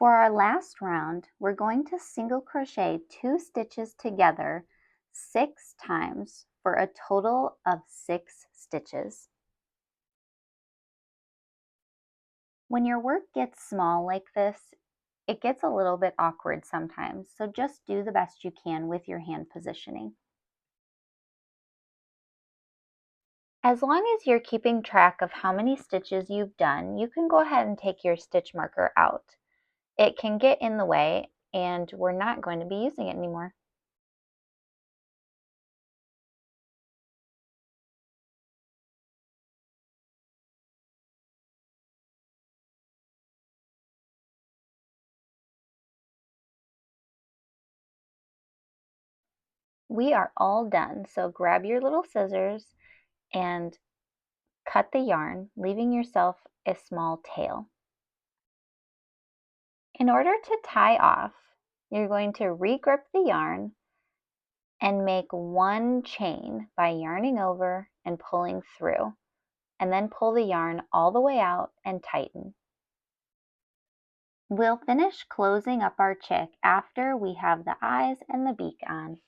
For our last round, we're going to single crochet 2 stitches together 6 times for a total of 6 stitches. When your work gets small like this, it gets a little bit awkward sometimes, so just do the best you can with your hand positioning. As long as you're keeping track of how many stitches you've done, you can go ahead and take your stitch marker out. It can get in the way, and we're not going to be using it anymore. We are all done, so grab your little scissors and cut the yarn, leaving yourself a small tail. In order to tie off, you're going to regrip the yarn and make 1 chain by yarning over and pulling through, and then pull the yarn all the way out and tighten. We'll finish closing up our chick after we have the eyes and the beak on.